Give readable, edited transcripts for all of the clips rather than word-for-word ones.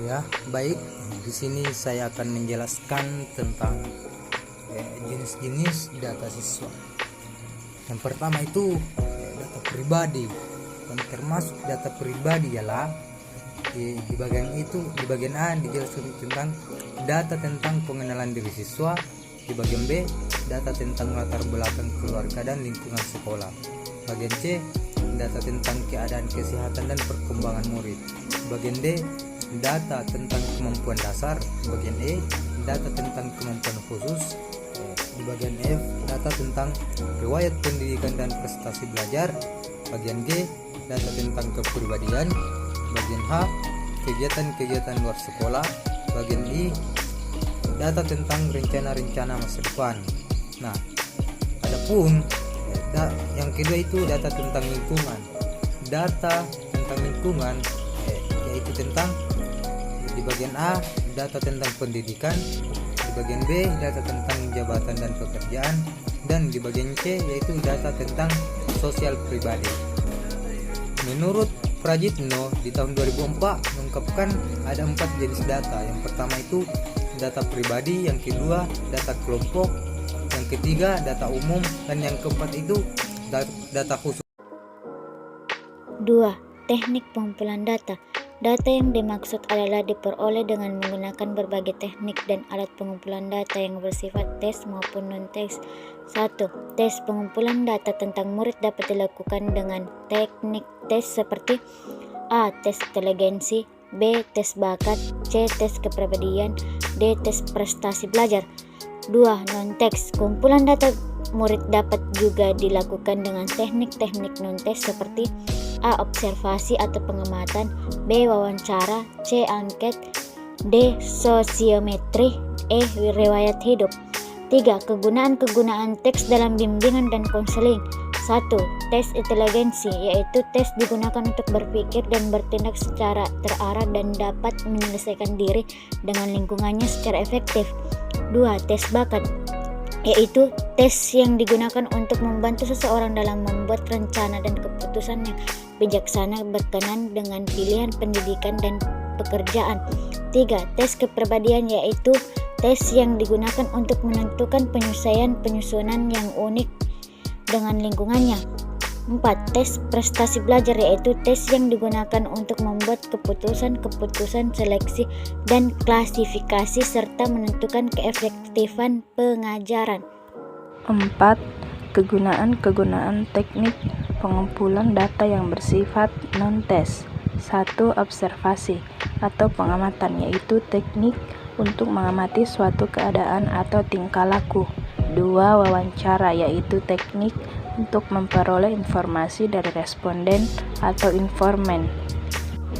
Ya, baik. Di sini saya akan menjelaskan tentang jenis-jenis data siswa. Yang pertama itu data pribadi. Dan termasuk data pribadi ialah di bagian A dijelaskan tentang data tentang pengenalan diri siswa. Di bagian B, data tentang latar belakang keluarga dan lingkungan sekolah. Bagian C, data tentang keadaan kesehatan dan perkembangan murid. Bagian D, data tentang kemampuan dasar. Bagian E, data tentang kemampuan khusus. Di bagian F, data tentang riwayat pendidikan dan prestasi belajar. Bagian G, data tentang kepribadian. Bagian H, kegiatan-kegiatan luar sekolah. Bagian I, data tentang rencana-rencana masa depan. Nah, adapun yang kedua itu data tentang lingkungan. Data tentang lingkungan yaitu tentang di bagian A data tentang pendidikan, di bagian B data tentang jabatan dan pekerjaan, dan di bagian C yaitu data tentang sosial pribadi. Menurut Prajitno di tahun 2004 mengungkapkan ada 4 jenis data. Yang pertama itu data pribadi, yang kedua data kelompok, yang ketiga data umum, dan yang keempat itu data khusus. 2. Teknik pengumpulan data. Data yang dimaksud adalah diperoleh dengan menggunakan berbagai teknik dan alat pengumpulan data yang bersifat tes maupun non-tes. 1. Tes pengumpulan data tentang murid dapat dilakukan dengan teknik tes seperti A. Tes inteligensi, B. Tes bakat, C. Tes kepribadian, D. Tes prestasi belajar. 2. Non-tes. Kumpulan data murid dapat juga dilakukan dengan teknik-teknik non-tes seperti A. Observasi atau pengamatan, B. Wawancara, C. Angket, D. Sosiometri, E. Riwayat hidup. 3. Kegunaan teks dalam bimbingan dan konseling. 1. Tes inteligensi, yaitu tes digunakan untuk berpikir dan bertindak secara terarah dan dapat menyelesaikan diri dengan lingkungannya secara efektif. 2. Tes bakat, yaitu tes yang digunakan untuk membantu seseorang dalam membuat rencana dan keputusan yang bijaksana berkenan dengan pilihan pendidikan dan pekerjaan. 3. Tes kepribadian, yaitu tes yang digunakan untuk menentukan penyusunan yang unik dengan lingkungannya. 4. Tes prestasi belajar, yaitu tes yang digunakan untuk membuat keputusan seleksi dan klasifikasi serta menentukan keefektifan pengajaran. 4. Kegunaan teknik pengumpulan data yang bersifat non-tes. 1. Observasi atau pengamatan, yaitu teknik untuk mengamati suatu keadaan atau tingkah laku. 2. Wawancara, yaitu teknik untuk memperoleh informasi dari responden atau informan.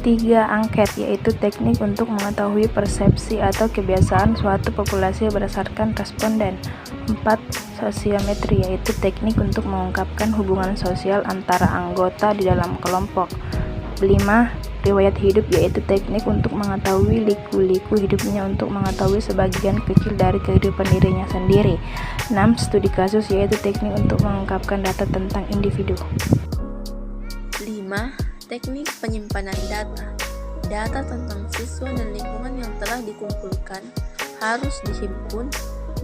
3. Angket, yaitu teknik untuk mengetahui persepsi atau kebiasaan suatu populasi berdasarkan responden. 4. Sosiometri, yaitu teknik untuk mengungkapkan hubungan sosial antara anggota di dalam kelompok. 5. Riwayat hidup, yaitu teknik untuk mengetahui liku-liku hidupnya untuk mengetahui sebagian kecil dari kehidupan dirinya sendiri. 6. Studi kasus, yaitu teknik untuk mengungkapkan data tentang individu. 5. Teknik penyimpanan data. Data tentang siswa dan lingkungan yang telah dikumpulkan harus dihimpun,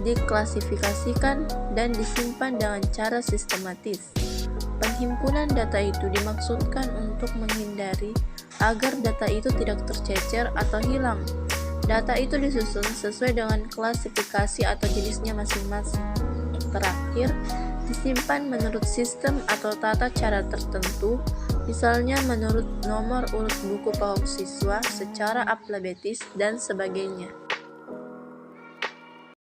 diklasifikasikan, dan disimpan dengan cara sistematis. Penghimpunan data itu dimaksudkan untuk menghindari agar data itu tidak tercecer atau hilang. Data itu disusun sesuai dengan klasifikasi atau jenisnya masing-masing. Terakhir, disimpan menurut sistem atau tata cara tertentu, misalnya menurut nomor urut buku PAUD siswa secara alfabetis dan sebagainya.